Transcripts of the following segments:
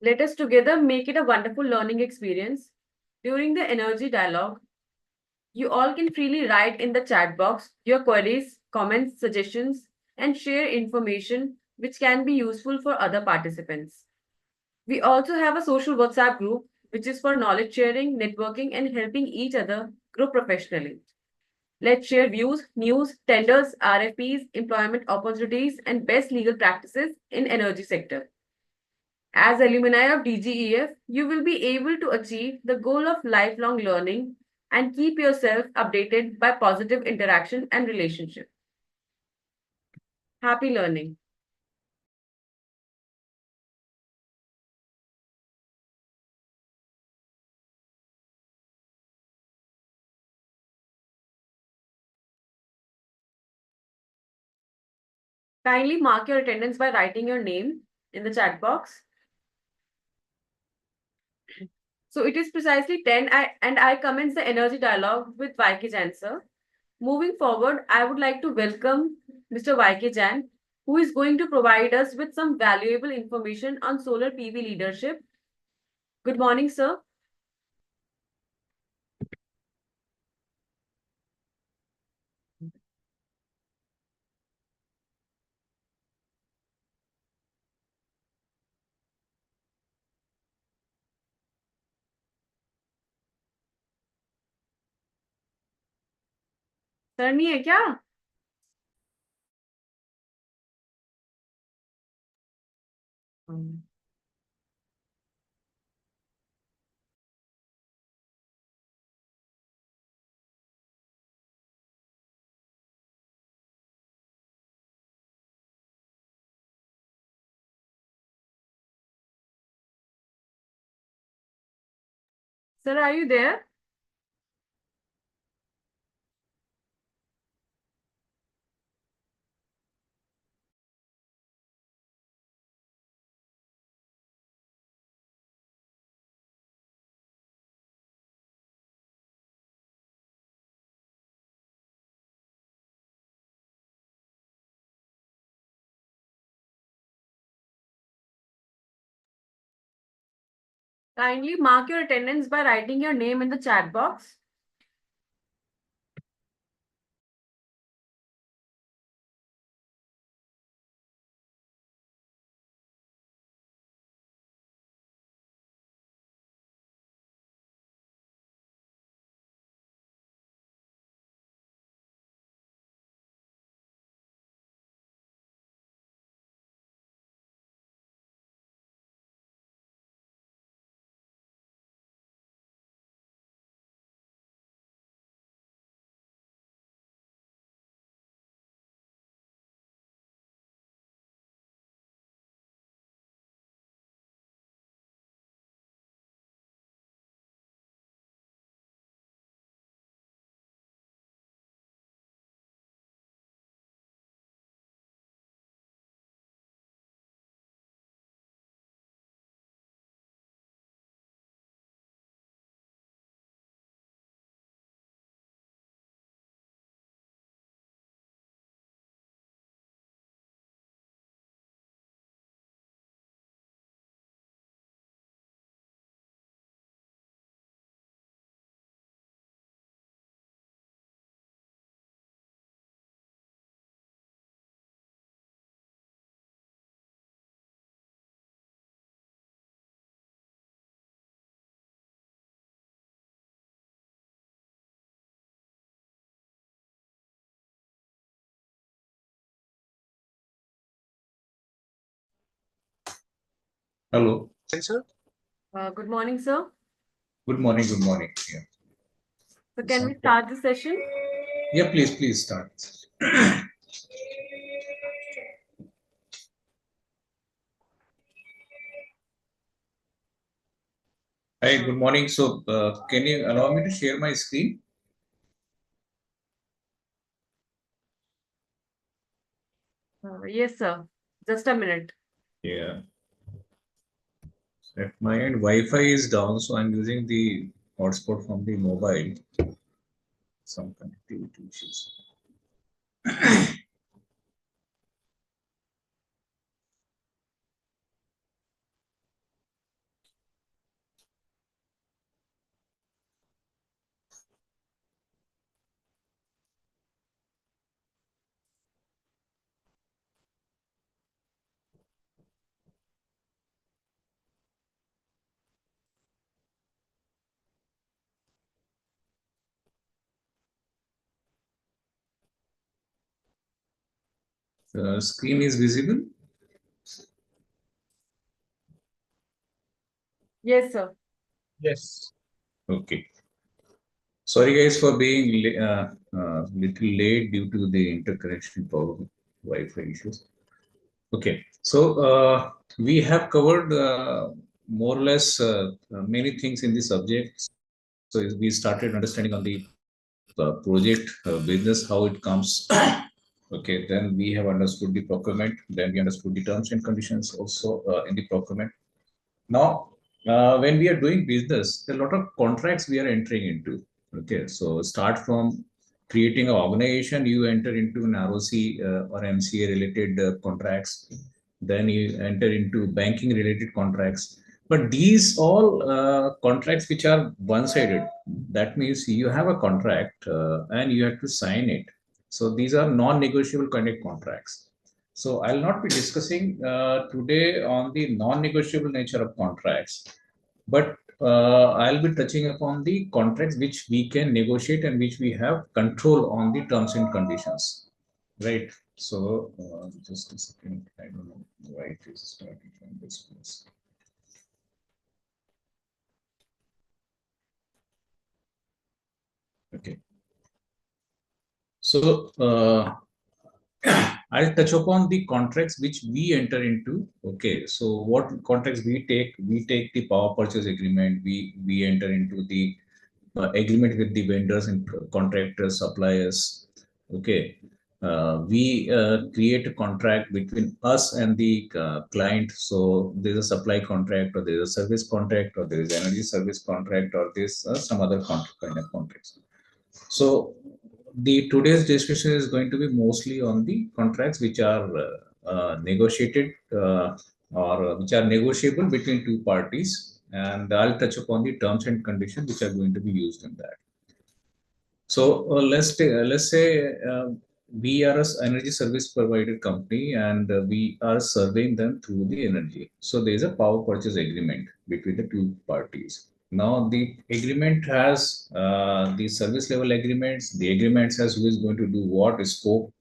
Let us together make it a wonderful learning experience. During the energy dialogue, you all can freely write in the chat box your queries, comments, suggestions, and share information which can be useful for other participants. We also have a social WhatsApp group which is for knowledge sharing, networking, and helping each other grow professionally. Let's share views, news, tenders, RFPs, employment opportunities, and best legal practices in energy sector. As alumni of DGEF, you will be able to achieve the goal of lifelong learning and keep yourself updated by positive interaction and relationship. Happy learning. Kindly mark your attendance by writing your name in the chat box. So it is precisely 10 and I commence the energy dialogue with YK Jain sir. Moving forward, I would like to welcome Mr. YK Jain, who is going to provide us with some valuable information on solar PV leadership. Good morning, sir. Sir नहीं है क्या? Sir, are you there? Kindly mark your attendance by writing your name in the chat box. Hello. Hi, sir. Good morning, sir. Good morning. Good morning. Yeah. So can we start the session? Yeah, please start. Hi, good morning. So, can you allow me to share my screen? Yes, sir. Just a minute. Yeah. At my end, Wi-Fi is down, so I'm using the hotspot from the mobile. Some connectivity issues. Screen is visible. Yes, sir. Yes. Okay. Sorry guys for being little late due to the interconnection problem, Wi-Fi issues. Okay, so we have covered more or less many things in the subject. So we started understanding on the project business, how it comes. Okay, then we have understood the procurement. Then we understood the terms and conditions also in the procurement. Now, when we are doing business, there are a lot of contracts we are entering into. Okay, so start from creating an organization, you enter into an ROC or MCA related contracts. Then you enter into banking related contracts. But these all contracts which are one-sided. That means you have a contract and you have to sign it. So these are non-negotiable kind of contracts. So I'll not be discussing today on the non-negotiable nature of contracts, but I'll be touching upon the contracts which we can negotiate and which we have control on the terms and conditions. Right. So just a second. I don't know why it is starting from this place. Okay. So I'll touch upon the contracts which we enter into. Okay, so what contracts we take? We take the power purchase agreement. We enter into the agreement with the vendors and contractors, suppliers. Okay, we create a contract between us and the client. So there's a supply contract, or there's a service contract, or there is energy service contract, or there's some other contract kind of contracts. So the today's discussion is going to be mostly on the contracts which are negotiated or which are negotiable between two parties, and I'll touch upon the terms and conditions which are going to be used in that. So let's say we are an energy service provider company, and we are serving them through the energy. So there is a power purchase agreement between the two parties. Now the agreement has the service level agreements. The agreements has who is going to do what, scope,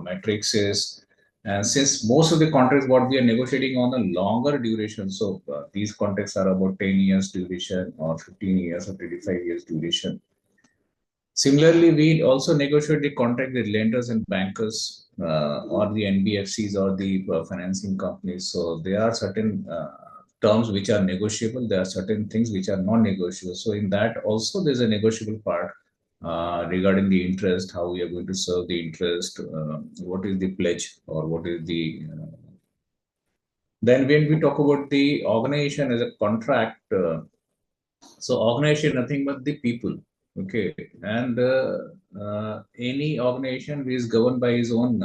matrices, and since most of the contracts what we are negotiating on a longer duration, so these contracts are about 10 years duration or 15 years or 25 years duration. Similarly, we also negotiate the contract with lenders and bankers or the NBFCs or the financing companies. So there are certain terms which are negotiable. There are certain things which are non-negotiable. So in that also there's a negotiable part regarding the interest, how we are going to serve the interest, what is the pledge or what is the then when we talk about the organization as a contract, so organization nothing but the people. Okay, and any organization is governed by his own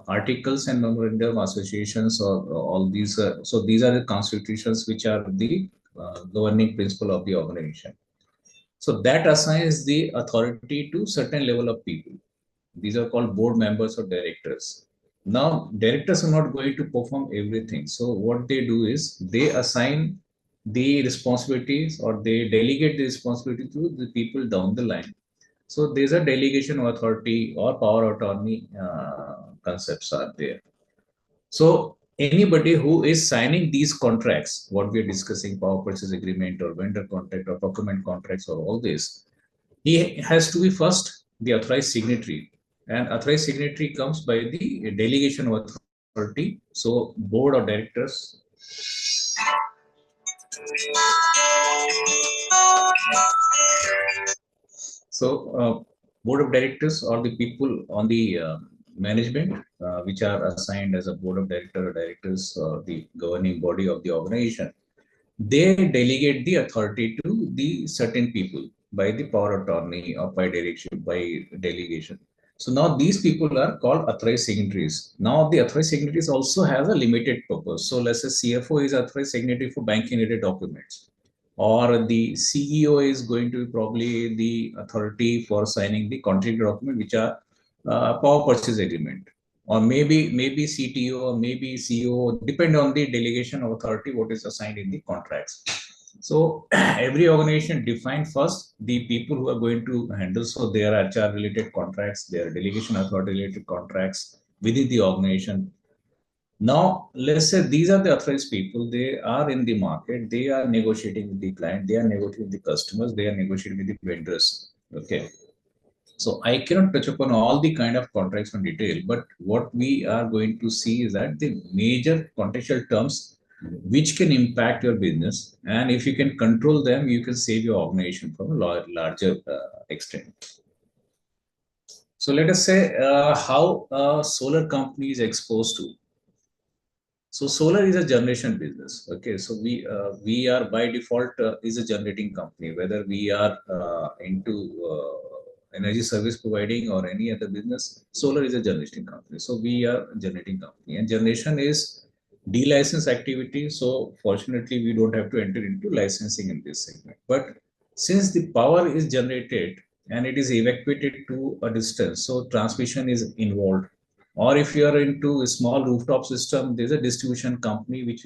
articles and memorandum associations or all these. So these are the constitutions which are the governing principle of the organization. So that assigns the authority to certain level of people. These are called board members or directors. Now, directors are not going to perform everything. So what they do is they assign the responsibilities or they delegate the responsibility to the people down the line. So there's a delegation of authority or power attorney concepts are there. So anybody who is signing these contracts, what we are discussing, power purchase agreement or vendor contract or procurement contracts or all this, he has to be first the authorized signatory, and authorized signatory comes by the delegation of authority. So board of directors. So board of directors or the people on the management which are assigned as a board of director or directors or the governing body of the organization, they delegate the authority to the certain people by the power attorney or by direction, by delegation. So now these people are called authorized signatories. Now the authorized signatories also has a limited purpose. So let's say CFO is authorized signatory for banking related documents, or the CEO is going to be probably the authority for signing the contract document, which are power purchase agreement, or maybe CTO or maybe CEO, depend on the delegation of authority what is assigned in the contracts. So every organization define first the people who are going to handle. So there are HR related contracts, there are delegation authority related contracts, within the organization. Now, let's say these are the authorized people, they are in the market, they are negotiating with the client, they are negotiating with the customers, they are negotiating with the vendors. Okay. So I cannot touch upon all the kind of contracts in detail, but what we are going to see is that the major contextual terms which can impact your business, and if you can control them, you can save your organization from a larger extent. So let us say how a solar company is exposed to. So solar is a generation business. Okay, so we are by default is a generating company. Whether we are into energy service providing or any other business, solar is a generating company. So we are a generating company, and generation is de-license activity. So fortunately, we don't have to enter into licensing in this segment. But since the power is generated and it is evacuated to a distance, so transmission is involved. Or if you are into a small rooftop system, there's a distribution company which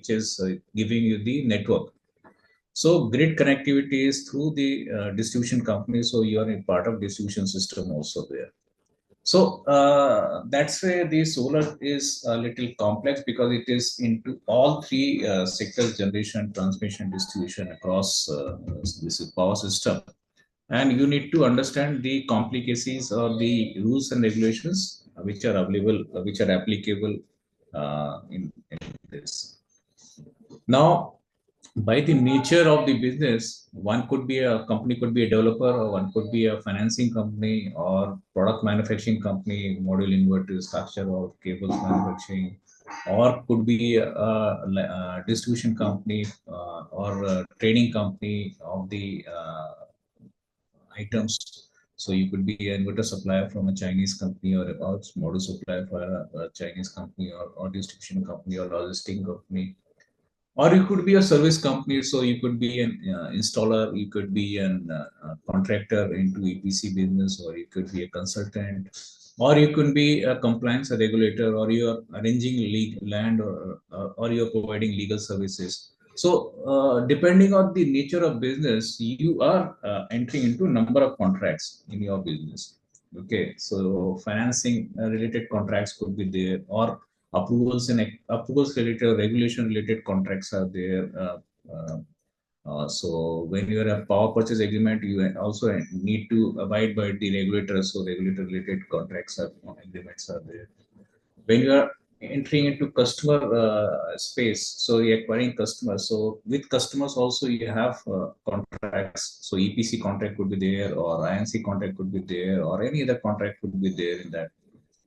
is giving you the network. So grid connectivity is through the distribution company. So you are a part of distribution system also there. So that's why the solar is a little complex, because it is into all three sectors: generation, transmission, distribution across this power system. And you need to understand the complications or the rules and regulations which are available, which are applicable in this. Now, by the nature of the business, one could be a company, could be a developer, or one could be a financing company, or product manufacturing company, module inverter structure or cables manufacturing, or could be a distribution company or a training company of the items. So you could be an inverter supplier from a Chinese company, or model supplier for a Chinese company, or distribution company, or logistic company. Or you could be a service company. So you could be an installer, you could be an contractor into EPC business, or you could be a consultant, or you could be a compliance regulator, or you're arranging land, or you're providing legal services. So depending on the nature of business, you are entering into a number of contracts in your business. Okay, so financing related contracts could be there, or approvals related, regulation related contracts are there. So when you are a power purchase agreement, you also need to abide by the regulators. So regulator related contracts are agreements are there. When you are entering into customer space, so you're acquiring customers. So with customers also you have contracts. So EPC contract could be there, or INC contract could be there, or any other contract could be there in that.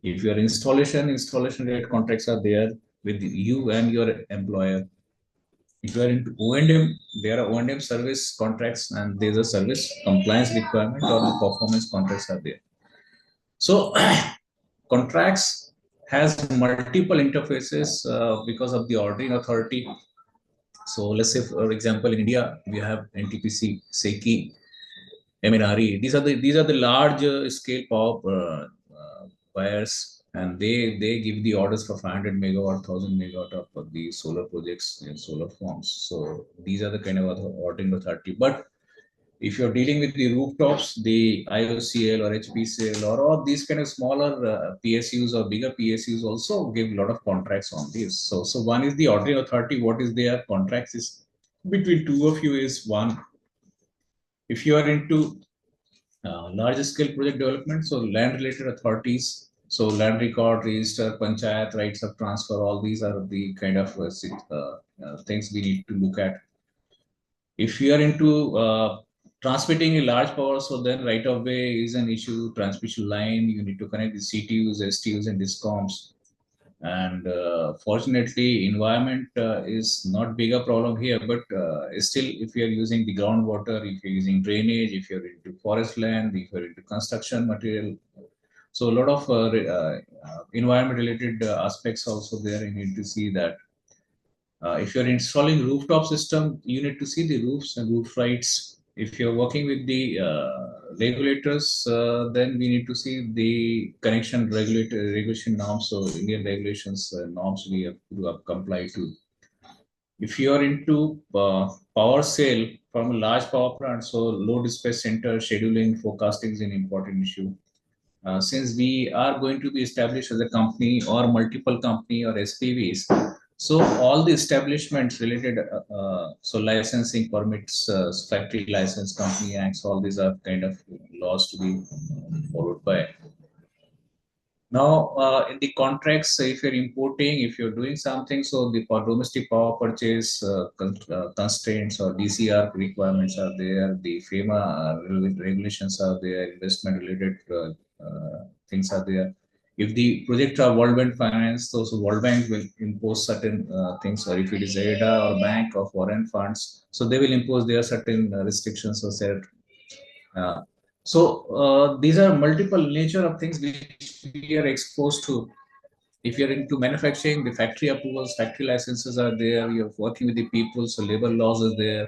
If your installation related contracts are there with you and your employer. If you are into O&M, there are O&M service contracts, and there's a service compliance requirement, or the performance contracts are there. So contracts has multiple interfaces because of the ordering authority. So let's say, for example, in India, we have NTPC, SECI, MNRE. These are the large scale power buyers, and they give the orders for 500 megawatt, 1000 megawatt of the solar projects and solar farms. So these are the kind of ordering authority. But if you're dealing with the rooftops, the IOCL or HPCL, or all these kind of smaller PSUs or bigger PSUs also give a lot of contracts on this. So one is the ordering authority. What is their contracts is between two of you is one. If you are into large scale project development, so land related authorities, so land record, register, panchayat, rights of transfer, all these are the kind of things we need to look at. If you are into transmitting a large power, so then right of way is an issue. Transmission line, you need to connect the CTUs, STUs, and discoms. And fortunately, environment is not big a problem here, but still, if you are using the groundwater, if you're using drainage, if you're into forest land, if you're into construction material, so a lot of environment related aspects also there. You need to see that. If you're installing rooftop system, you need to see the roofs and roof rights. If you're working with the regulators, then we need to see the connection regulation norms. So Indian regulations norms we have to comply to. If you are into power sale from a large power plant, so load dispatch center scheduling, forecasting is an important issue. since we are going to be established as a company or multiple company or SPVs, so all the establishments related, so licensing permits, factory license, company acts, all these are kind of laws to be followed by. Now, in the contracts, if you're importing, if you're doing something, so the for domestic power purchase constraints or DCR requirements are there, the FEMA regulations are there, investment related things are there. If the projects are World Bank finance, so World Bank will impose certain things, or if it is AIDA or bank or foreign funds, so they will impose their certain restrictions or set. Uh, these are multiple nature of things which we are exposed to. If you're into manufacturing, the factory approvals, factory licenses are there. You're working with the people, so labor laws are there.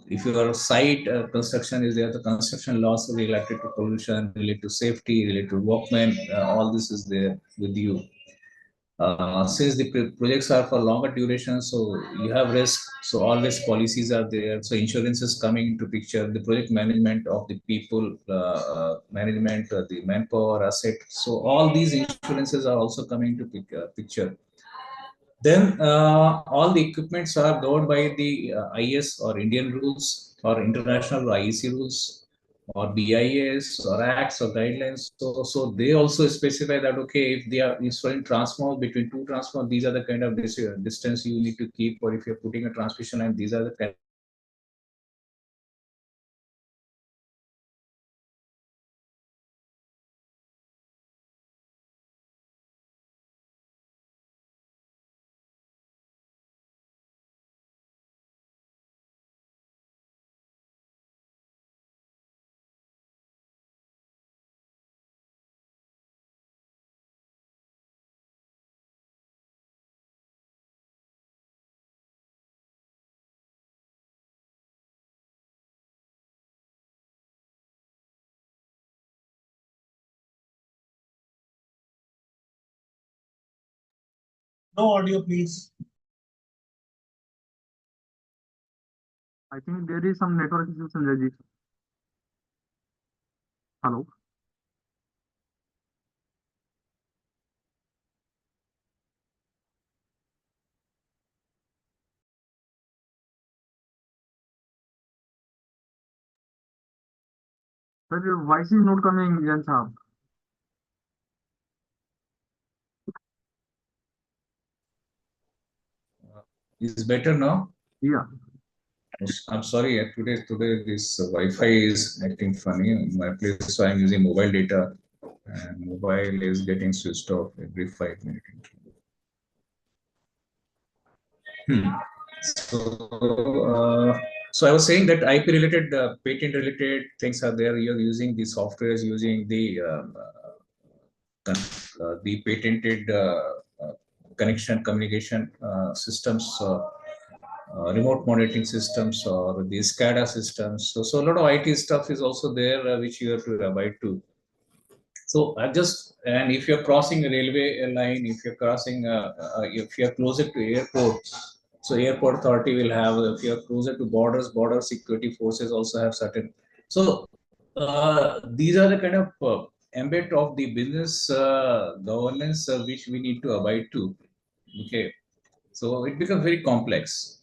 If your site construction is there, the construction laws related to pollution, related to safety, related to workmen, all this is there with you. Since the projects are for longer duration, so you have risk, so always policies are there, so insurance is coming into picture, the project management of the people, management, the manpower, asset, so all these insurances are also coming into picture. Then all the equipments are governed by the IS or Indian rules or international IEC rules or BIS or acts or guidelines. So they also specify that, okay, if they are installing transformers between two transformers, these are the kind of distance you need to keep, or if you're putting a transmission line, these are the kind. No audio, please. I think there is some network issue, Sanjay ji. Hello. Sir, your voice is not coming, Jan Saab. Is better now? Yeah. I'm sorry, today this Wi-Fi is acting funny in my place, so I'm using mobile data, and mobile is getting switched off every 5 minutes. So, so I was saying that IP related, patent related things are there. You're using the softwares, using the patented connection communication systems, remote monitoring systems, or the SCADA systems. So a lot of IT stuff is also there, which you have to abide to. So and if you're crossing a railway line, if you're crossing, if you're closer to airport, so airport authority will have, if you're closer to borders, border security forces also have certain. So these are the kind of ambit of the business governance which we need to abide to. Okay, so it becomes very complex.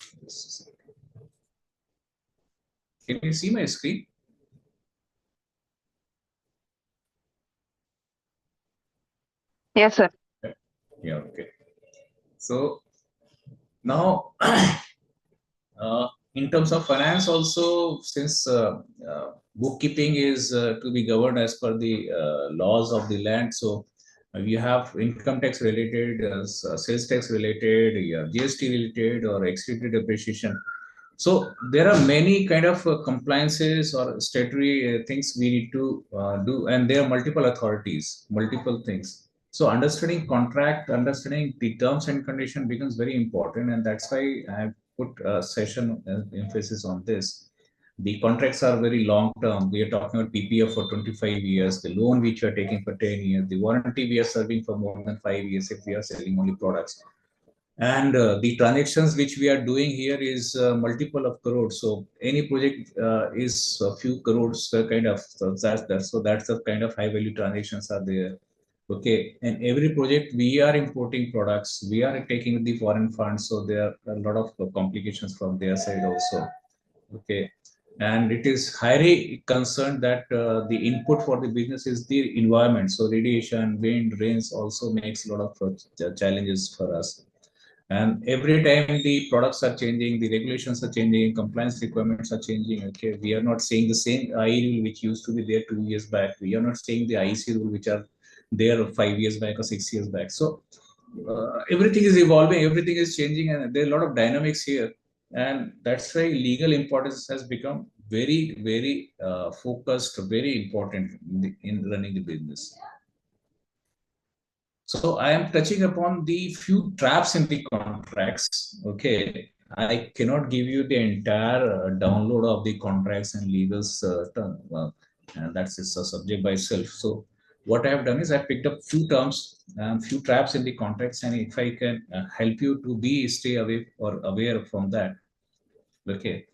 Can you see my screen? Yes, sir. Yeah, okay. So now, in terms of finance also, since bookkeeping is to be governed as per the laws of the land, so you have income tax related, sales tax related, GST related, or exceeded depreciation. So there are many kind of compliances or statutory things we need to do, and there are multiple authorities, multiple things. So understanding contract, understanding the terms and condition becomes very important, and that's why I have put a session emphasis on this. The contracts are very long term. We are talking about PPF for 25 years, the loan which you are taking for 10 years, the warranty we are serving for more than 5 years if we are selling only products. And the transactions which we are doing here is multiple of crores. So any project is a few crores kind of. So that's the kind of high value transactions are there. Okay, and every project we are importing products, we are taking the foreign funds, so there are a lot of complications from their side also. Okay, and it is highly concerned that the input for the business is the environment. So radiation, wind, rains also makes a lot of challenges for us. And every time the products are changing, the regulations are changing, compliance requirements are changing. Okay, we are not seeing the same I rule which used to be there 2 years back. We are not seeing the IC rule which are there 5 years back or 6 years back. So everything is evolving, everything is changing, and there are a lot of dynamics here. And that's why legal importance has become very, very focused, very important in running the business. So I am touching upon the few traps in the contracts. Okay, I cannot give you the entire download of the contracts and legals term, and that's a subject by itself. So what I have done is I picked up few terms and few traps in the contracts, and if I can help you to stay away or aware from that. Okay,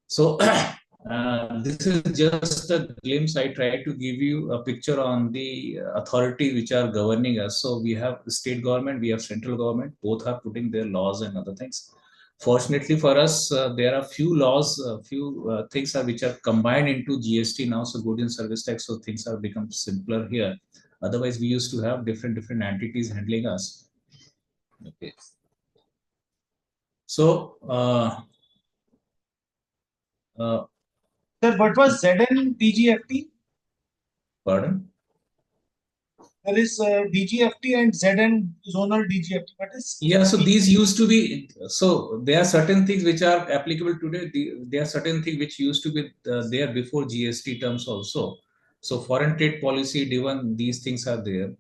so this is just a glimpse. I try to give you a picture on the authorities which are governing us. So we have the state government, we have central government, both are putting their laws and other things. Fortunately for us, there are few laws, few things are which are combined into GST now. So goods and service tax, so things have become simpler here. Otherwise, we used to have different entities handling us. Okay. So, Sir, what was ZN DGFT? pardon? There is DGFT and ZN zonal DGFT. What is? Yeah, so these used to be, so there are certain things which are applicable today. There are certain things which used to be there before GST terms also. So foreign trade policy, even these things are there.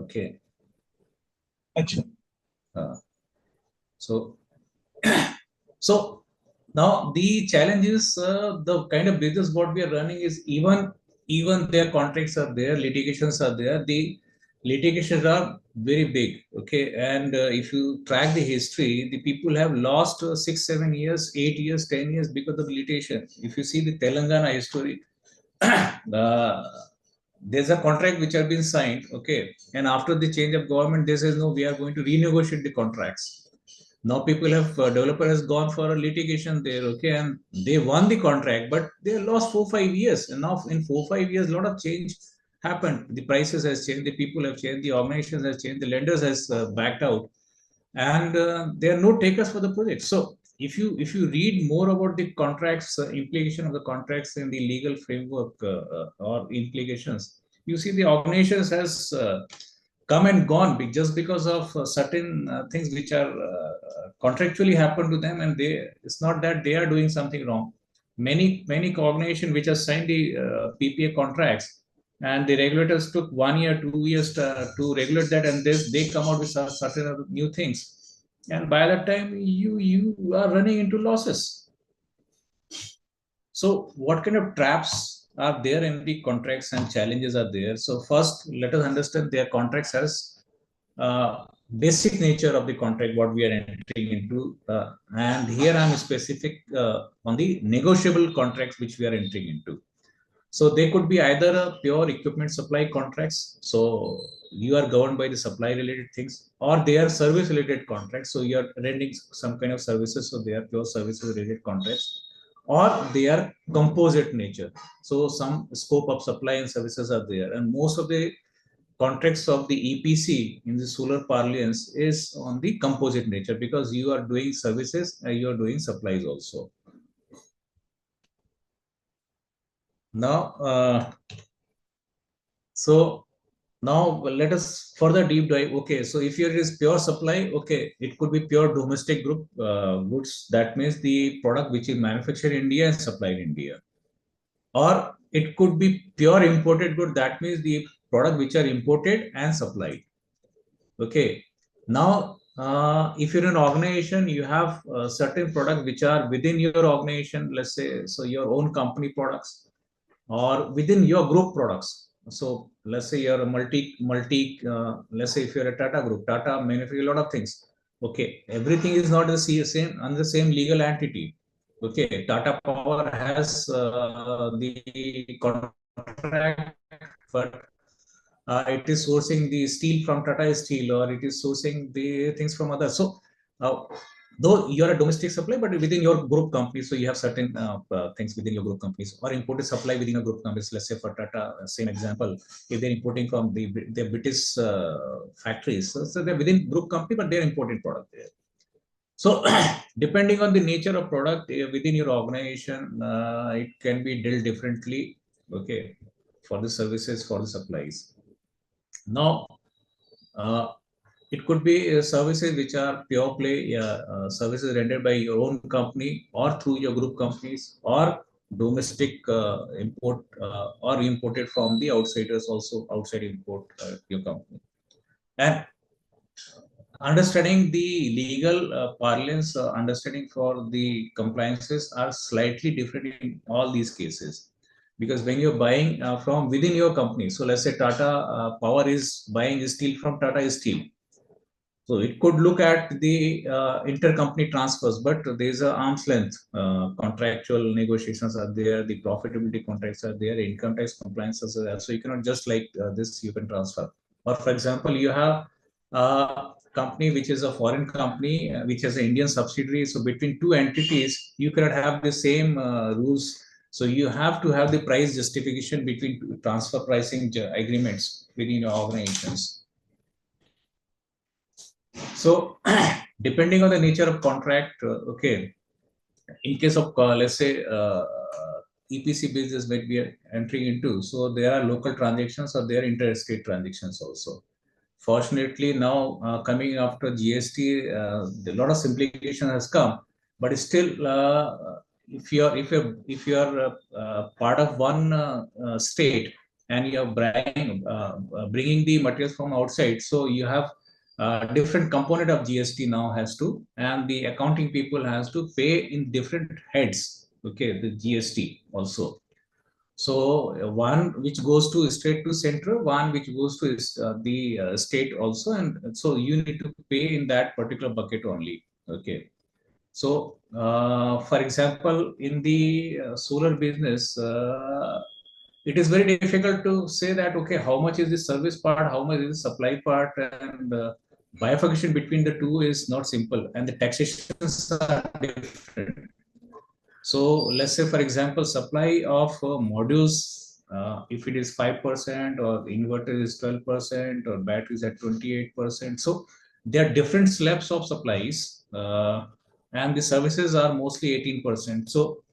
Okay. Achha. So, so now the challenge is the kind of business what we are running is even their contracts are there, litigations are there. The litigations are very big. Okay, and if you track the history, the people have lost 6, 7 years, 8 years, 10 years because of litigation. If you see the Telangana history, there's a contract which have been signed. Okay, and after the change of government, they says no, we are going to renegotiate the contracts. Now people have developer has gone for a litigation there. Okay, and they won the contract, but they lost 4, 5 years. And now in 4, 5 years, a lot of change happened. The prices has changed, the people have changed, the organizations has changed, the lenders has backed out, and there are no takers for the project. So if you read more about the contracts, implication of the contracts in the legal framework or implications, you see the organizations has come and gone just because of certain things which are contractually happen to them, and they, it's not that they are doing something wrong. Many organizations which have signed the PPA contracts, and the regulators took 1 year, 2 years to regulate that, and they come out with certain other new things, and by that time you are running into losses. So what kind of traps are there in the contracts and challenges are there? So first, let us understand their contracts as basic nature of the contract, what we are entering into. And here I'm specific on the negotiable contracts which we are entering into. So they could be either a pure equipment supply contracts. So you are governed by the supply related things, or they are service related contracts. So you are rendering some kind of services. So they are pure services related contracts, or they are composite nature. So some scope of supply and services are there. And most of the contracts of the EPC in the solar parlance is on the composite nature, because you are doing services and you are doing supplies also. Now, so now let us further deep dive. Okay, so if it is pure supply, okay, it could be pure domestic group goods. That means the product which is manufactured in India and supplied in India. Or it could be pure imported good. That means the product which are imported and supplied. Okay. Now, if you're an organization, you have certain products which are within your organization. Let's say, so your own company products, or within your group products. So let's say you're a multi. Let's say if you're a Tata group, Tata manufactures a lot of things. Okay, everything is not the same on the same legal entity. Okay, Tata Power has the contract, but it is sourcing the steel from Tata Steel, or it is sourcing the things from others. So, though you are a domestic supply, but within your group company, so you have certain things within your group companies, or imported supply within a group companies. Let's say for Tata, same example, if they're importing from the British factories, so they're within group company, but they're importing product there. So, depending on the nature of product within your organization, it can be dealt differently. Okay, for the services, for the supplies. Now, uh, it could be services which are pure play services rendered by your own company or through your group companies, or domestic import or imported from the outsiders, also outside import your company. And understanding the legal parlance, understanding for the compliances are slightly different in all these cases. Because when you're buying from within your company, so let's say Tata Power is buying steel from Tata Steel. So it could look at the intercompany transfers, but there's a arm's length contractual negotiations are there, the profitability contracts are there, income tax compliances are there. So you cannot just like this you can transfer. Or for example, you have a company which is a foreign company which has an Indian subsidiary. So between two entities, you cannot have the same rules. So you have to have the price justification between transfer pricing agreements within your organizations. So, depending on the nature of contract, okay, in case of let's say EPC business that we are entering into, so there are local transactions or there are interstate transactions also. Fortunately, now coming after GST, a lot of simplification has come, but still, if you are part of one state and you are bringing the materials from outside, so you have different component of GST now has to, and the accounting people has to pay in different heads. Okay, the GST also. So one which goes to straight to central, one which goes to the state also, and so you need to pay in that particular bucket only. Okay. So, for example, in the solar business, it is very difficult to say that, okay, how much is the service part, how much is the supply part, and bifurcation between the two is not simple, and the taxations are different. So let's say, for example, supply of modules, if it is 5% or inverter is 12% or batteries at 28%. So there are different slabs of supplies, and the services are mostly 18%. So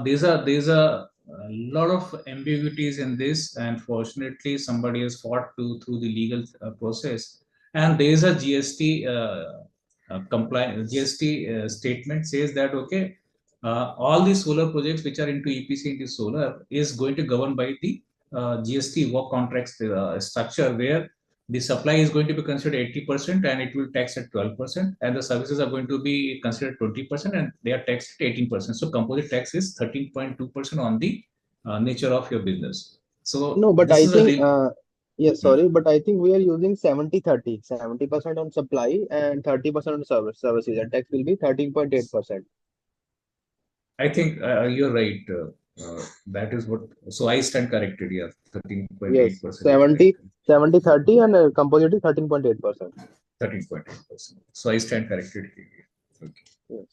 there's a lot of ambiguities in this, and fortunately somebody has fought through the legal process, and there is a GST compliant GST statement says that, okay, all the solar projects which are into EPC into solar is going to govern by the GST work contracts structure, where the supply is going to be considered 80% and it will tax at 12%, and the services are going to be considered 20% and they are taxed at 18%. So composite tax is 13.2% on the nature of your business. So No, but this I is a think, yes, Hmm. sorry, but I think we are using 70/30, 70% on supply and 30% on services. And tax will be 13.8%. I think you're right. That is what. So I stand corrected. Yeah, Yes, 13.8% is correct. 70/30 and composite is 13.8%. 13.8%. So I stand corrected here. Okay. Yes.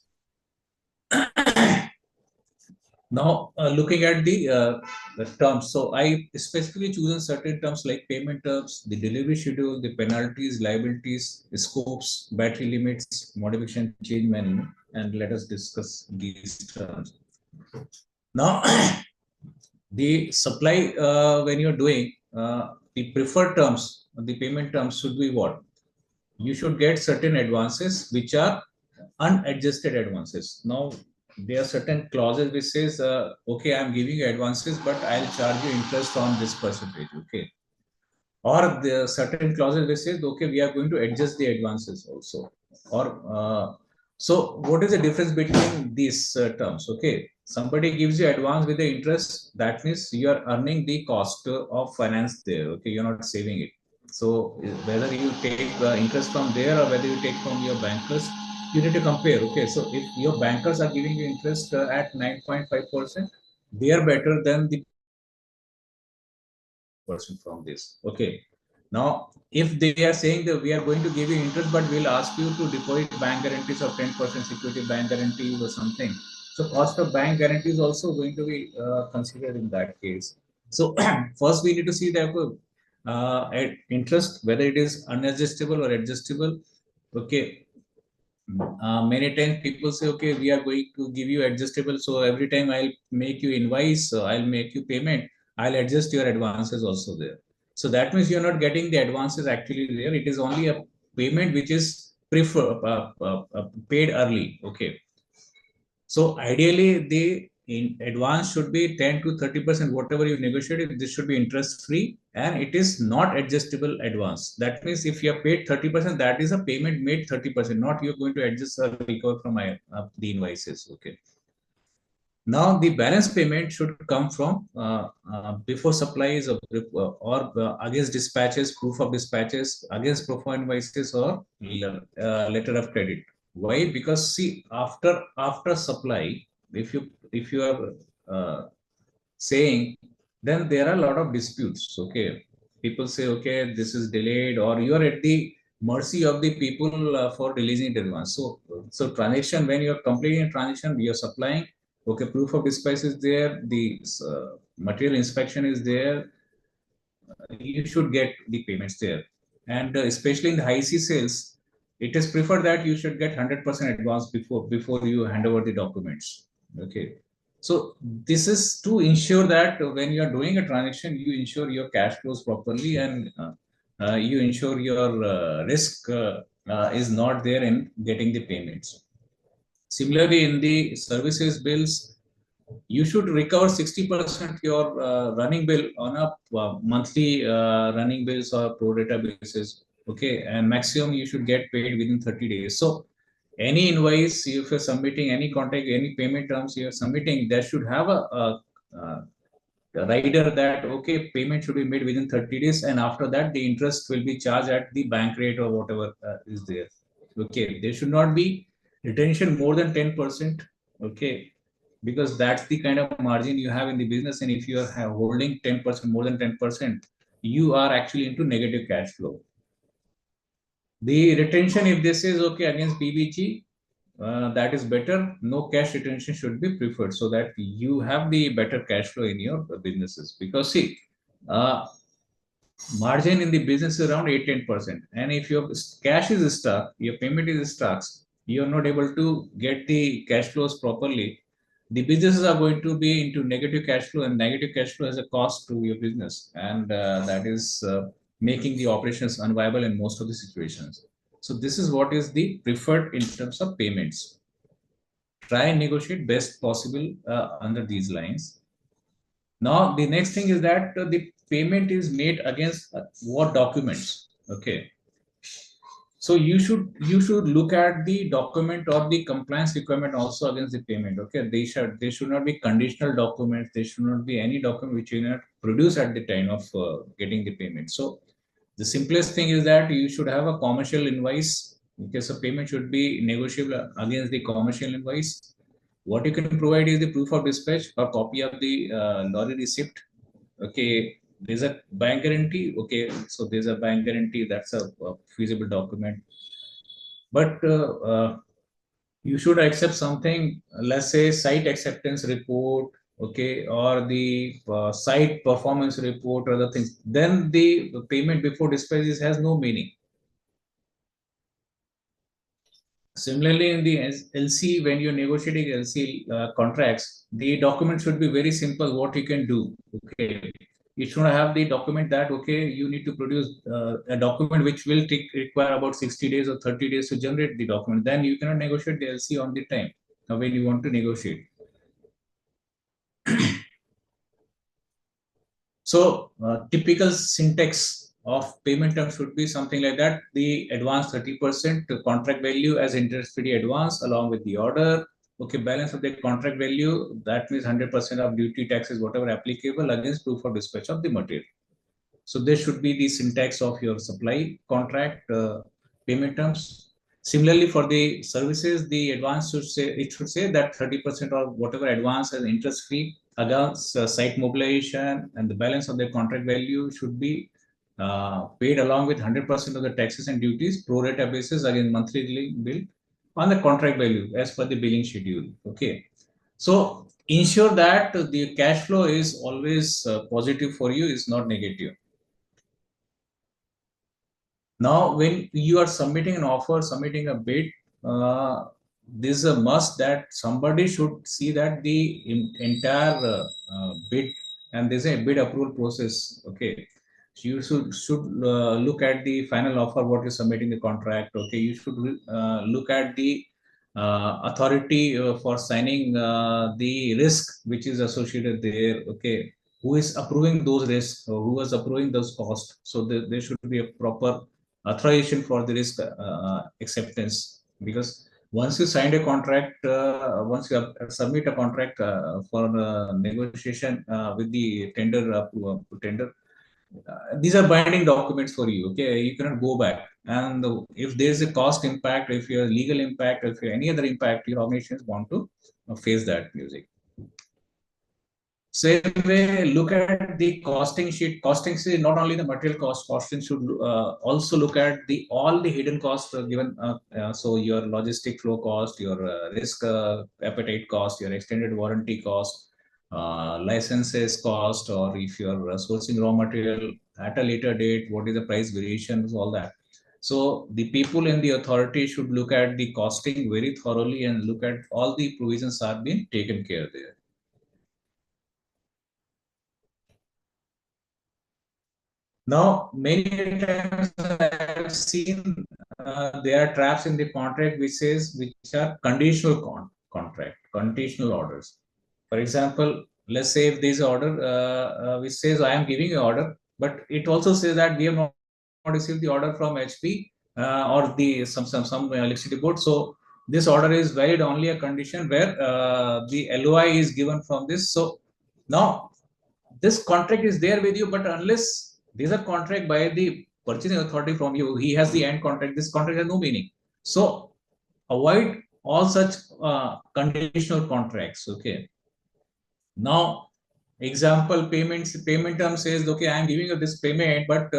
Now, looking at the terms, so I specifically chosen certain terms like payment terms, the delivery schedule, the penalties, liabilities, the scopes, battery limits, modification, change menu, and let us discuss these terms. Now, the supply when you're doing the preferred terms, the payment terms should be what? You should get certain advances which are unadjusted advances. Now, there are certain clauses which says, okay, I'm giving you advances, but I'll charge you interest on this percentage. Okay. Or there are certain clauses which says, okay, we are going to adjust the advances also. Or so what is the difference between these terms? Okay. Somebody gives you advance with the interest. That means you are earning the cost of finance there. Okay. You're not saving it. So whether you take interest from there or whether you take from your bankers, you need to compare. Okay, so if your bankers are giving you interest at 9.5%, they are better than the person from this. Okay. Now, if they are saying that we are going to give you interest, but we'll ask you to deposit bank guarantees of 10% security bank guarantee or something. So cost of bank guarantee is also going to be considered in that case. So first we need to see the interest, whether it is unadjustable or adjustable. Okay. Many times people say, okay, we are going to give you adjustable. So every time I'll make you invoice, I'll make you payment, I'll adjust your advances also there. So that means you're not getting the advances actually there. It is only a payment which is paid early. Okay. So ideally, the in advance should be 10 to 30%, whatever you negotiated. This should be interest free and it is not adjustable advance. That means if you have paid 30%, that is a payment made 30%, not you're going to adjust or recover from the invoices. Okay. Now the balance payment should come from before supplies or against dispatches, proof of dispatches, against pro forma invoices or letter of credit. Why? Because see, after supply, if you are saying, then there are a lot of disputes. Okay, people say, okay, this is delayed, or you are at the mercy of the people for releasing it advance. So transaction, when you are completing a transaction, you are supplying. Okay, proof of dispatch is there, the material inspection is there, you should get the payments there. And especially in the high C sales, it is preferred that you should get 100% advance before you hand over the documents. Okay. So this is to ensure that when you are doing a transaction, you ensure your cash flows properly and you ensure your risk is not there in getting the payments. Similarly, in the services bills, you should recover 60% your running bill on a monthly running bills or pro rata basis. Okay, and maximum you should get paid within 30 days. So any invoice, if you're submitting any contract, any payment terms you're submitting, that should have a rider that okay, payment should be made within 30 days, and after that the interest will be charged at the bank rate or whatever is there. Okay, there should not be retention more than 10%. Okay, because that's the kind of margin you have in the business, and if you are holding 10%, more than 10%, you are actually into negative cash flow. The retention, if this is okay against PBG, that is better. No cash retention should be preferred so that you have the better cash flow in your businesses. Because see, margin in the business is around 8-10%, and if your cash is stuck, your payment is stuck, you are not able to get the cash flows properly. The businesses are going to be into negative cash flow, and negative cash flow has a cost to your business, and that is making the operations unviable in most of the situations. So this is what is the preferred in terms of payments. Try and negotiate best possible under these lines. Now the next thing is that the payment is made against what documents. Okay, so you should look at the document or the compliance requirement also against the payment. Okay, they should not be conditional documents, they should not be any document which you not produce at the time of getting the payment. So the simplest thing is that you should have a commercial invoice. Okay, so payment should be negotiable against the commercial invoice. What you can provide is the proof of dispatch or copy of the lorry receipt. Okay, there's a bank guarantee. Okay, so there's a bank guarantee, that's a feasible document. But you should accept something, let's say site acceptance report, okay, or the site performance report or other things. Then the payment before dispatches has no meaning. Similarly, in the LC, when you're negotiating LC contracts, the document should be very simple. What you can do, okay, you should have the document that okay, you need to produce a document which will require about 60 days or 30 days to generate the document. Then you cannot negotiate the LC on the time when you want to negotiate. So typical syntax of payment terms should be something like that. The advance 30% to contract value as interest-free advance along with the order. Okay, balance of the contract value, that means 100% of duty, taxes, whatever applicable against proof of dispatch of the material. So there should be the syntax of your supply contract payment terms. Similarly, for the services, the advance should say, it should say that 30% or whatever advance as interest free against site mobilization, and the balance of the contract value should be paid along with 100% of the taxes and duties pro rata basis against monthly bill on the contract value as per the billing schedule. Okay. So ensure that the cash flow is always positive for you, is not negative. Now, when you are submitting an offer, submitting a bid, this is a must that somebody should see that the entire bid, and there's a bid approval process. Okay, so you should look at the final offer, what you're submitting the contract. Okay, you should look at the authority for signing the risk which is associated there. Okay, who is approving those risks, or who is approving those costs? So there should be a proper authorization for the risk acceptance, because once you signed a contract, once you submit a contract for negotiation with the tender, these are binding documents for you. Okay, you cannot go back. And if there is a cost impact, if you have legal impact, if you have any other impact, your organizations want to face that music. Same way, look at the costing sheet. Costing sheet, not only the material cost, costing should also look at the all the hidden costs given. So your logistic flow cost, your risk appetite cost, your extended warranty cost, licenses cost, or if you're sourcing raw material at a later date, what is the price variations, all that. So the people in the authority should look at the costing very thoroughly and look at all the provisions are being taken care of there. Now, many times I have seen there are traps in the contract which are conditional contract, conditional orders. For example, let's say if there is an order which says I am giving an order, but it also says that we have not received the order from HP or the some electricity board. So this order is valid only a condition where the LOI is given from this. So now this contract is there with you, but unless these are contract by the purchasing authority from you, he has the end contract, this contract has no meaning. So avoid all such conditional contracts. Okay, now example, payment term says, okay, I am giving you this payment, but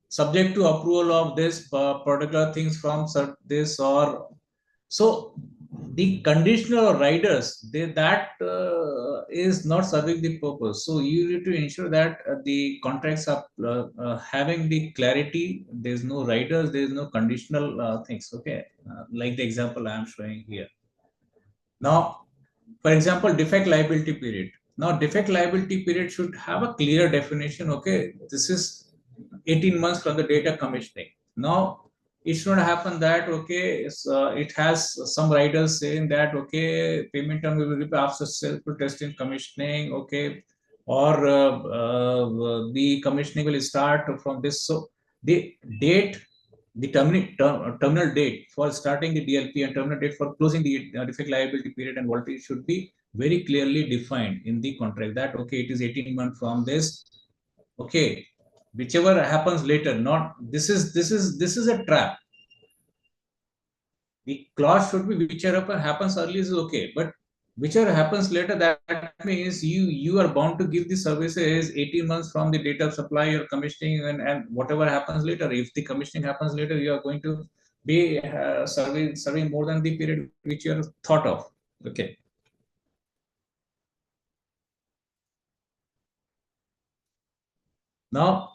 subject to approval of this particular things from this, or so the conditional riders, that is not serving the purpose. So you need to ensure that the contracts are having the clarity. There's no riders, there's no conditional things. Okay, like the example I am showing here. Now, for example, defect liability period. Now, defect liability period should have a clear definition. Okay, this is 18 months from the date of commissioning. Now, it should not happen that, okay, it has some writers saying that, okay, payment term will be after successful testing commissioning, okay, or the commissioning will start from this. So the date, the terminal date for starting the DLP and terminal date for closing the defect liability period and voltage should be very clearly defined in the contract, that, okay, it is 18 months from this. Okay, whichever happens later, not this is a trap. The clause should be whichever happens early is okay, but whichever happens later, that means you are bound to give the services 18 months from the date of supply or commissioning, and whatever happens later, if the commissioning happens later, you are going to be serving more than the period which you are thought of. Okay. Now,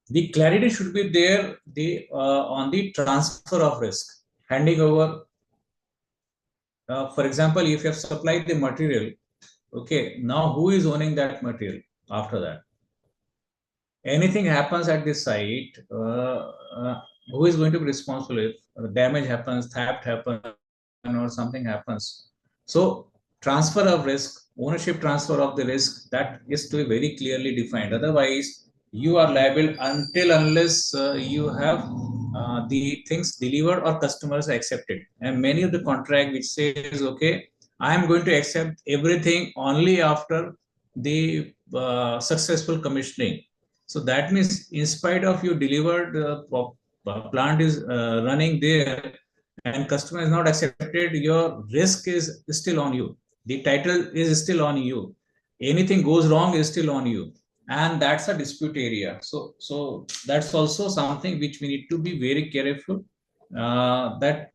the clarity should be there on the transfer of risk, handing over. For example, if you have supplied the material, okay, now who is owning that material after that? Anything happens at the site, who is going to be responsible if damage happens, theft happens, or something happens? So transfer of risk, ownership transfer of the risk, that is to be very clearly defined. Otherwise, you are liable unless you have the things delivered or customers accepted. And many of the contract which says, okay, I am going to accept everything only after the successful commissioning. So that means in spite of you delivered, plant is running there and customer is not accepted, your risk is still on you. The title is still on you. Anything goes wrong is still on you. And that's a dispute area. So that's also something which we need to be very careful, that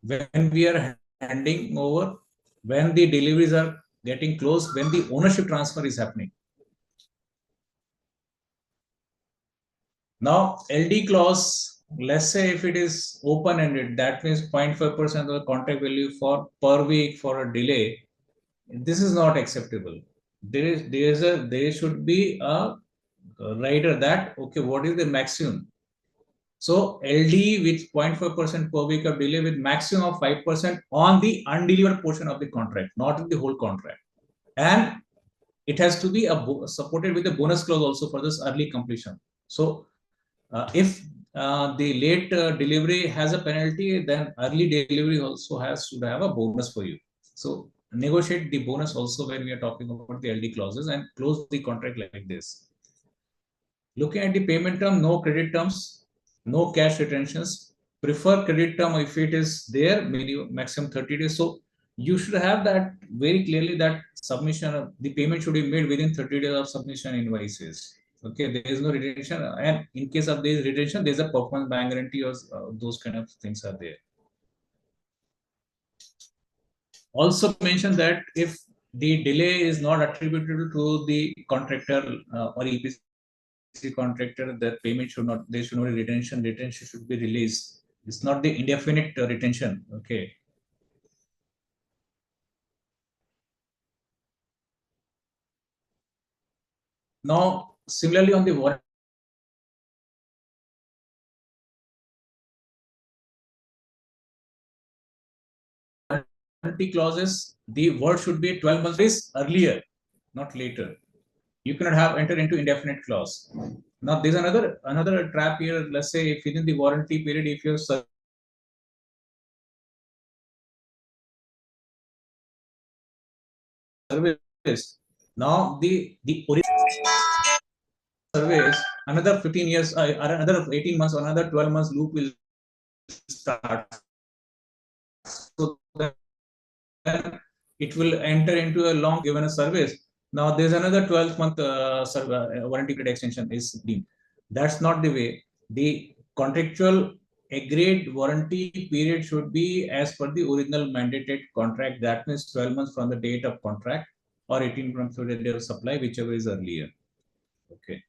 when we are handing over, when the deliveries are getting close, when the ownership transfer is happening. Now, LD clause, let's say if it is open-ended, that means 0.5% of the contract value for per week for a delay. This is not acceptable. There should be a rider that, okay, what is the maximum? So LD with 0.5% per week of delay with maximum of 5% on the undelivered portion of the contract, not in the whole contract. And it has to be supported with a bonus clause also for this early completion. So if the late delivery has a penalty, then early delivery also should have a bonus for you. So negotiate the bonus also when we are talking about the LD clauses and close the contract like this. Looking at the payment term, no credit terms, no cash retentions. Prefer credit term if it is there, maximum 30 days. So you should have that very clearly, that submission of the payment should be made within 30 days of submission invoices. Okay, there is no retention, and in case of this retention, there is a performance bank guarantee, or those kind of things are there. Also mention that if the delay is not attributable to the contractor or EPC contractor, that payment should not, there should not be retention. Retention should be released. It's not the indefinite retention. Okay. Now, similarly on the warranty clauses, the word should be 12 months earlier, not later. You cannot have entered into indefinite clause. Now, there's another trap here. Let's say if within the warranty period, if your service, now the service, another 15 years, another 18 months, another 12 months loop will start. So then it will enter into a long given a service. Now there's another 12-month warranty period extension is deemed. That's not the way. The contractual agreed warranty period should be as per the original mandated contract. That means 12 months from the date of contract or 18 months from the date of supply, whichever is earlier. Okay.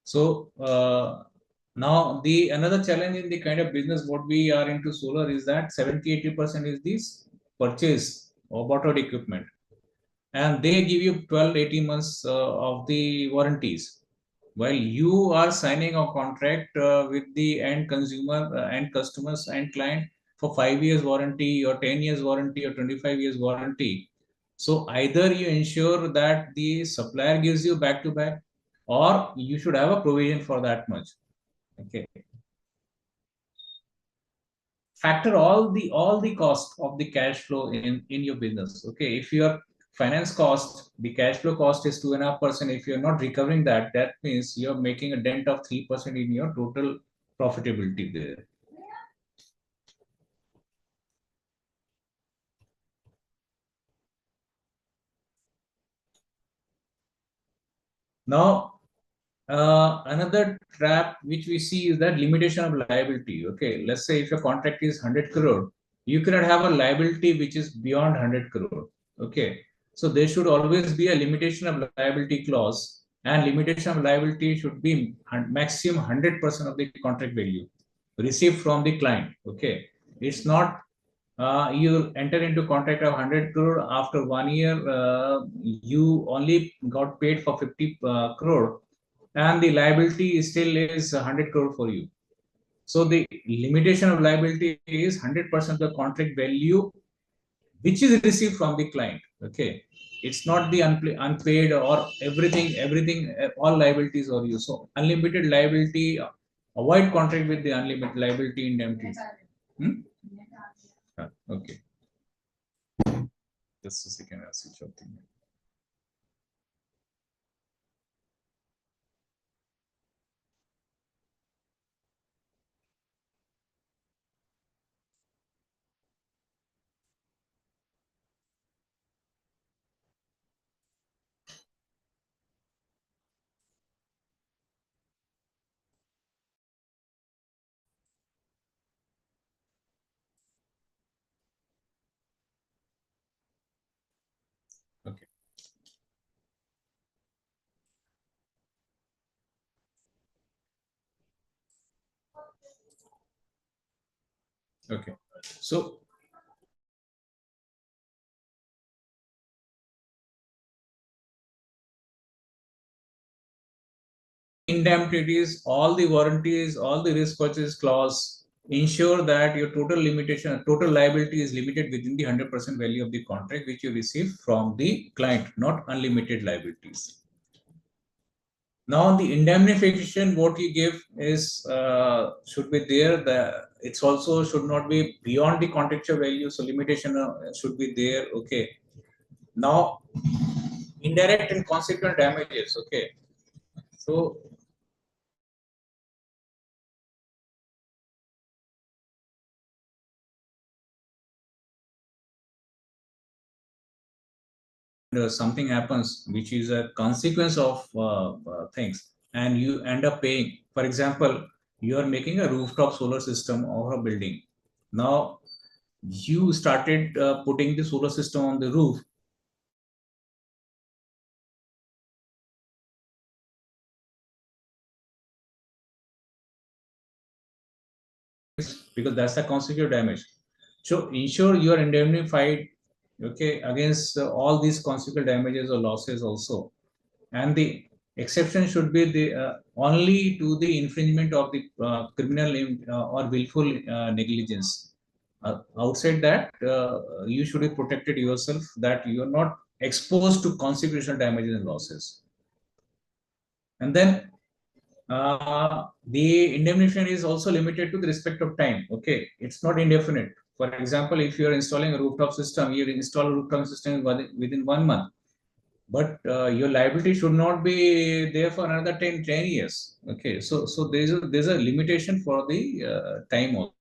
So now the another challenge in the kind of business what we are into solar is that 70-80% is this purchase of borrowed equipment, and they give you 12-18 months of the warranties, while you are signing a contract with the end consumer, end customers and client for 5 years warranty or 10 years warranty or 25 years warranty. So either you ensure that the supplier gives you back to back, or you should have a provision for that much. Okay. Factor all the cost of the cash flow in your business. Okay, if your finance cost, the cash flow cost is 2.5%, if you're not recovering that, that means you're making a dent of 3% in your total profitability there. Now another trap which we see is that limitation of liability. Okay, let's say if your contract is 100 crore, you cannot have a liability which is beyond 100 crore. Okay, so there should always be a limitation of liability clause, and limitation of liability should be maximum 100% of the contract value received from the client. Okay, it's not you enter into contract of 100 crore, after 1 year you only got paid for 50 crore, and the liability still is 100 crore for you. So the limitation of liability is 100% of the contract value which is received from the client. Okay, it's not the unpaid or everything, all liabilities are you. So unlimited liability, avoid contract with the unlimited liability indemnity. Okay, just a second, I'll switch off the Okay. So indemnities, all the warranties, all the risk purchase clause ensure that your total liability is limited within the 100% value of the contract which you receive from the client, not unlimited liabilities. Now the indemnification what you give is should be there. It's also should not be beyond the contractual value, so limitation should be there. Okay. Now indirect and consequent damages. Okay. So something happens which is a consequence of things, and you end up paying. For example, you are making a rooftop solar system or a building. Now you started putting the solar system on the roof. Because that's the consequent damage. So ensure you are indemnified, okay, against all these consequent damages or losses also. And the exception should be the only to the infringement of the criminal or willful negligence. Outside that, you should be protected yourself, that you are not exposed to consequential damages and losses. And then the indemnification is also limited to the respect of time. Okay, it's not indefinite. For example, if you are installing a rooftop system, you install a rooftop system within 1 month, but your liability should not be there for another 10 years. Okay, so there's a limitation for the time also.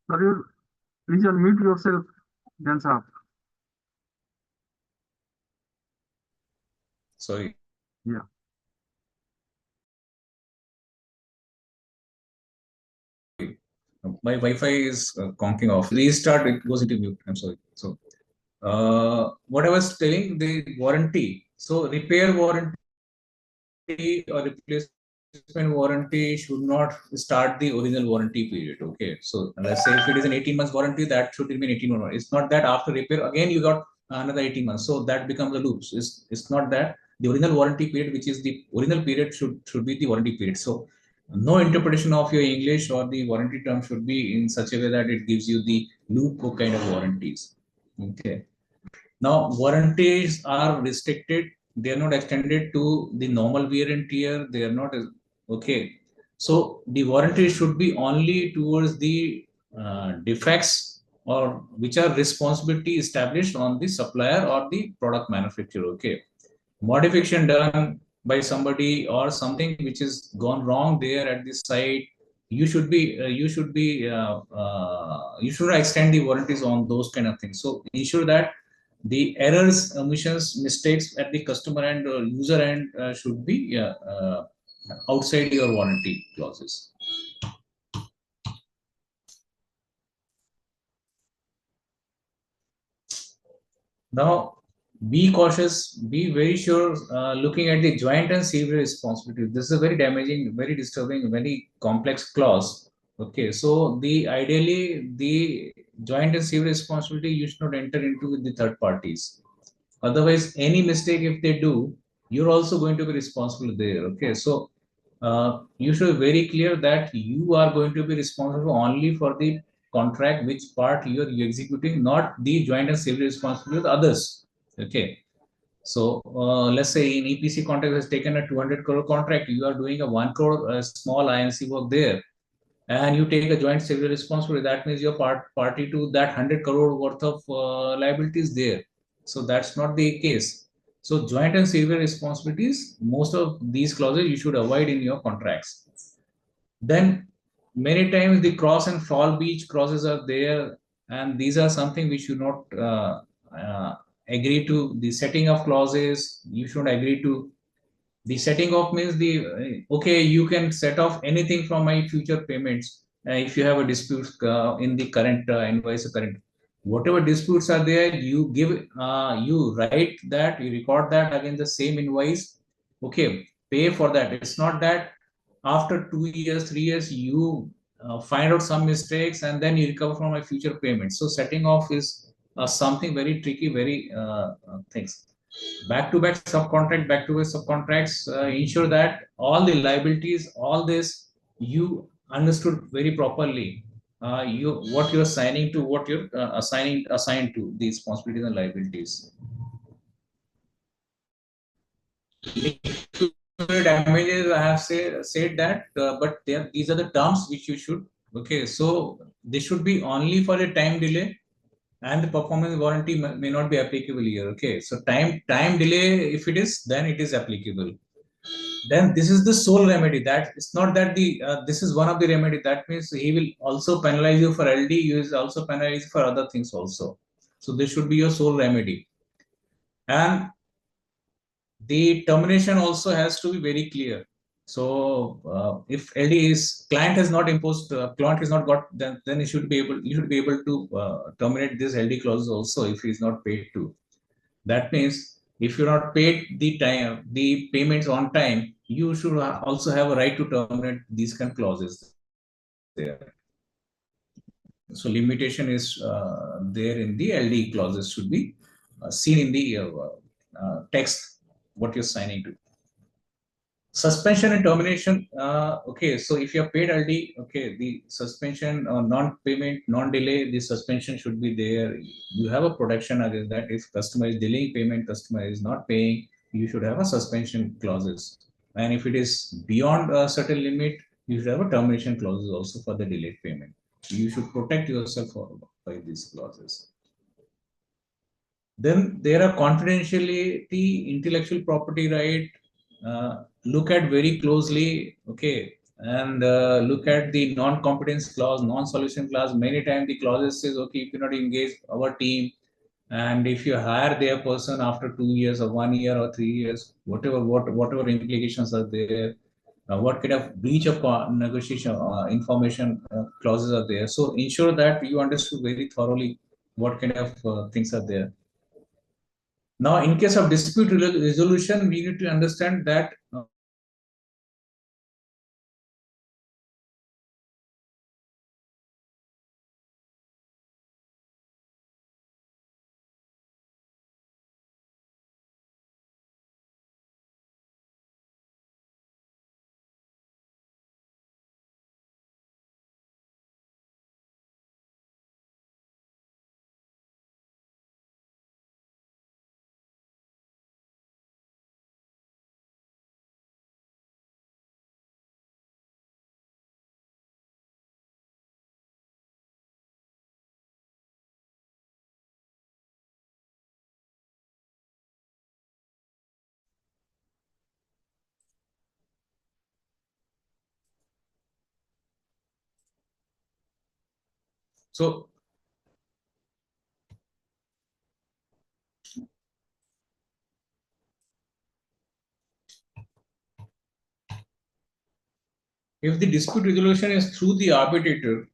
Sir, you please unmute yourself, then sir. Sorry. Yeah. My Wi-Fi is conking off. Restart, it goes into mute. I'm sorry. So, what I was telling, the warranty. So, repair warranty or replacement warranty should not start the original warranty period. Okay, so let's say if it is an 18 months warranty, that should remain 18 months. It's not that after repair again you got another 18 months, so that becomes a loop. So it's not that the original warranty period, which is the original period, should be the warranty period. So no interpretation of your English or the warranty term should be in such a way that it gives you the loop kind of warranties. Okay. Now, warranties are restricted. They are not extended to the normal wear and tear. They are not okay. So the warranty should be only towards the defects or which are responsibility established on the supplier or the product manufacturer. Okay, modification done by somebody or something which is gone wrong there at the site, you should extend the warranties on those kind of things. So ensure that the errors, omissions, mistakes at the customer and user end should be outside your warranty clauses. Now, be cautious, be very sure, looking at the joint and several responsibility. This is a very damaging, very disturbing, very complex clause. Okay, so the ideally the joint and several responsibility you should not enter into with the third parties. Otherwise, any mistake if they do, you're also going to be responsible there. Okay, so you should be very clear that you are going to be responsible only for the contract, which part you're executing, not the joint and several responsibility of others. Okay, so let's say in EPC contract has taken a 200 crore contract, you are doing a 1 crore small INC work there, and you take a joint civil responsibility. That means you're party to that 100 crore worth of liabilities there. So that's not the case. So joint and civil responsibilities, most of these clauses you should avoid in your contracts. Then many times the cross and fall beach clauses are there, and these are something we should not uh, agree to. The setting of clauses, you should agree to. The setting off means the okay, you can set off anything from my future payments if you have a dispute in the current invoice, current whatever disputes are there, you give you write that, you record that again the same invoice. Okay, pay for that. It's not that after 2 years, 3 years, you find out some mistakes and then you recover from my future payments. So setting off is something very tricky, very things. Back-to-back subcontract, back-to-back subcontracts, ensure that all the liabilities, all this you understood very properly. You what you're signing to, what you're assigned to, the responsibilities and liabilities. Damages, I have said that, but these are the terms which you should. Okay, so they should be only for a time delay, and the performance warranty may not be applicable here. Okay, so time delay, if it is, then it is applicable. Then this is the sole remedy. That it's not that the this is one of the remedy. That means he will also penalize you for LD. You is also penalized for other things also. So this should be your sole remedy. And the termination also has to be very clear. So if LD is client has not imposed, client has not got, then he should be able, you should be able to terminate this LD clause also if he is not paid to. That means if you're not paid the payments on time, you should also have a right to terminate these kind of clauses there. So limitation is there in the LD clauses, should be seen in the text what you're signing to. Suspension and termination. Okay, so if you're paid LD, okay, the suspension or non-payment, non-delay, the suspension should be there. You have a protection against that. If customer is delaying payment, customer is not paying, you should have a suspension clauses. And if it is beyond a certain limit, you should have a termination clauses also for the delayed payment. You should protect yourself by these clauses. Then there are confidentiality, intellectual property right. Look at very closely, okay, and look at the non-competence clause, non-solution clause. Many times the clauses says, okay, if you not engage our team, and if you hire their person after 2 years or 1 year or 3 years, whatever implications are there, what kind of breach of negotiation information clauses are there. So ensure that you understood very thoroughly what kind of things are there. Now, in case of dispute resolution, we need to understand that so if the dispute resolution is through the arbitrator,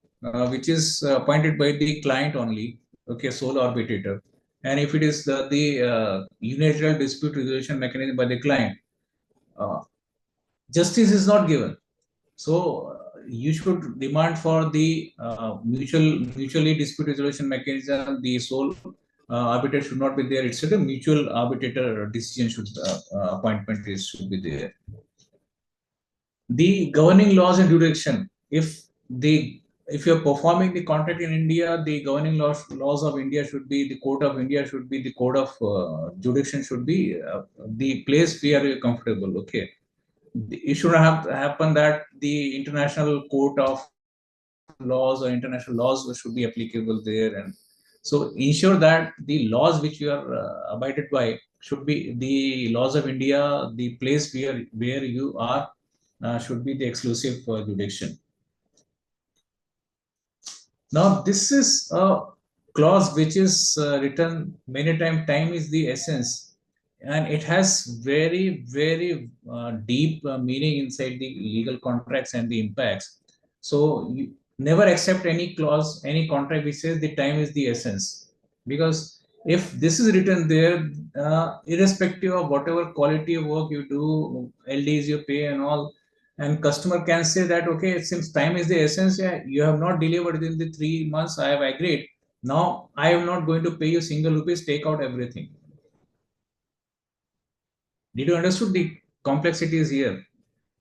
which is appointed by the client only, okay, sole arbitrator, and if it is the unilateral dispute resolution mechanism by the client, uh, justice is not given. So you should demand for the mutually dispute resolution mechanism, the sole arbitrator should not be there. It's a mutual arbitrator decision appointment should be there. The governing laws and jurisdiction. If you're performing the contract in India, the governing laws of India should be, the code of India should be, the code of jurisdiction should be the place where you're comfortable. Okay, it should have happen that the international court of laws or international laws should be applicable there, and so ensure that the laws which you are abided by should be the laws of India. The place where you are should be the exclusive jurisdiction. Now, this is a clause which is written many times. Time is the essence, and it has very, very deep meaning inside the legal contracts and the impacts. So, you never accept any clause, any contract which says the time is the essence, because if this is written there, irrespective of whatever quality of work you do, LDs you pay and all, and customer can say that, okay, since time is the essence, yeah, you have not delivered within the 3 months, I have agreed, now I am not going to pay you single rupees, take out everything. Did you understood the complexities here?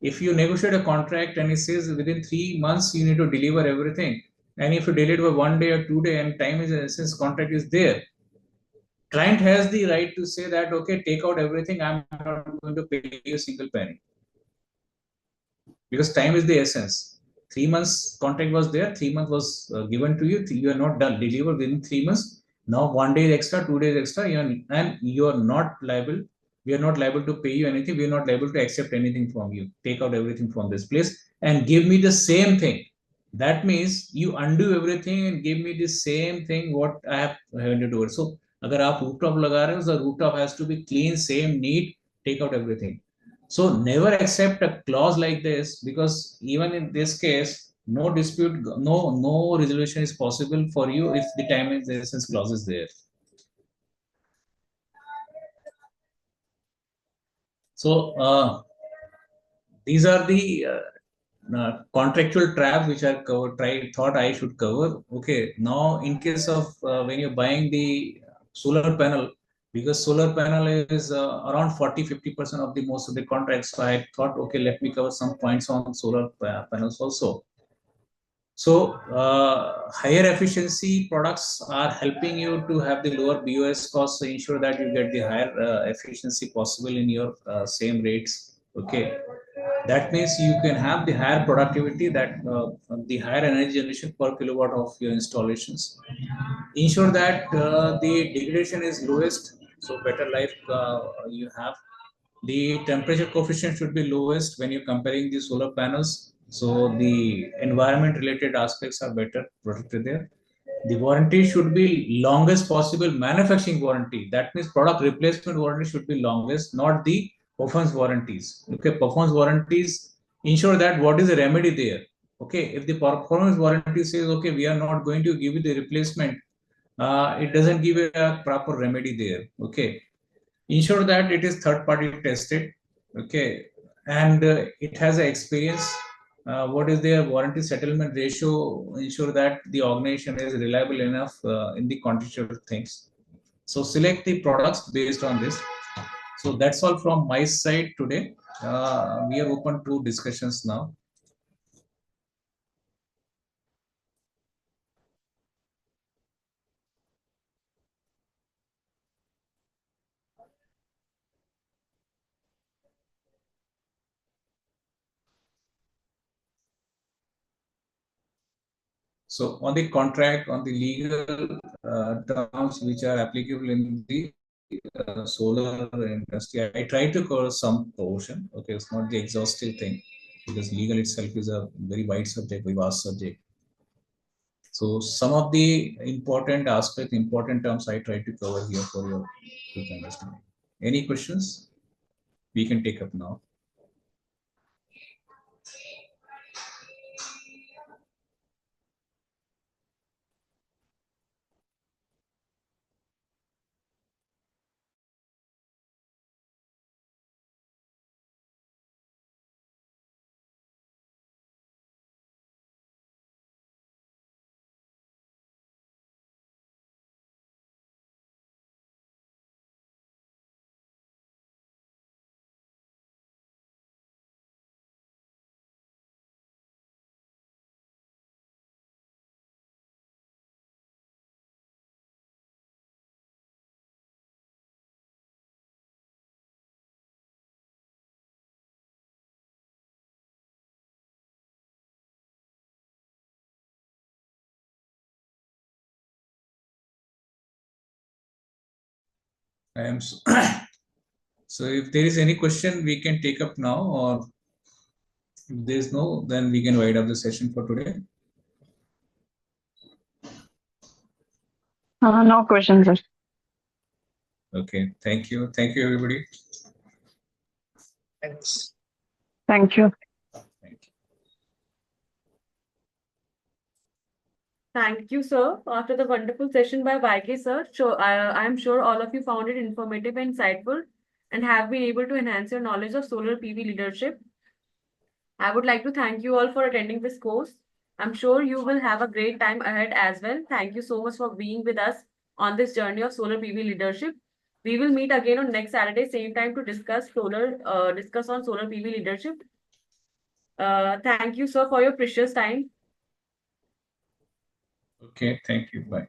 If you negotiate a contract and it says within 3 months you need to deliver everything, and if you deliver 1 day or 2 day and time is the essence, contract is there, client has the right to say that, okay, take out everything, I'm not going to pay you a single penny, because time is the essence. 3 months contract was there, 3 months was given to you, you are not done delivered within 3 months. Now 1 day extra, 2 days extra, and you are not liable. We are not liable to pay you anything. We are not liable to accept anything from you. Take out everything from this place and give me the same thing. That means you undo everything and give me the same thing what I have handed over. So, अगर आप rooftop लगा रहे हो, the rooftop has to be clean, same, neat. Take out everything. So never accept a clause like this, because even in this case, no dispute, no resolution is possible for you if the time and essence clause is there. So these are the contractual traps which are covered. Thought I should cover. Okay. Now, in case of when you're buying the solar panel, because solar panel is around 40-50% of the most of the contracts. So I thought, okay, let me cover some points on solar panels also. So higher efficiency products are helping you to have the lower BOS costs, so ensure that you get the higher efficiency possible in your same rates. Okay, that means you can have the higher productivity, that the higher energy generation per kilowatt of your installations. Ensure that the degradation is lowest, so better life you have. The temperature coefficient should be lowest when you're comparing the solar panels, so the environment related aspects are better protected there. The warranty should be longest possible manufacturing warranty. That means product replacement warranty should be longest, not the performance warranties. Okay, performance warranties ensure that what is the remedy there. Okay, if the performance warranty says, okay, we are not going to give you the replacement, it doesn't give a proper remedy there. Okay, ensure that it is third party tested. Okay, and it has a experience. What is their warranty settlement ratio? Ensure that the organization is reliable enough in the contractual things. So select the products based on this. So that's all from my side today. We are open to discussions now. So on the contract, on the legal terms which are applicable in the solar industry, I try to cover some portion. Okay, it's not the exhaustive thing, because legal itself is a very wide subject, very vast subject. So some of the important aspects, important terms, I try to cover here for your quick understanding. Any questions? We can take up now. I am so, so if there is any question we can take up now, or if there is no, then we can wind up the session for today. No questions, sir. Okay, thank you everybody. Thanks. Thank you. Thank you. Thank you, sir. After the wonderful session by YK, sir, I am sure all of you found it informative and insightful and have been able to enhance your knowledge of solar PV leadership. I would like to thank you all for attending this course. I'm sure you will have a great time ahead as well. Thank you so much for being with us on this journey of solar PV leadership. We will meet again on next Saturday, same time, to discuss on solar PV leadership. Thank you, sir, for your precious time. Okay, thank you. Bye.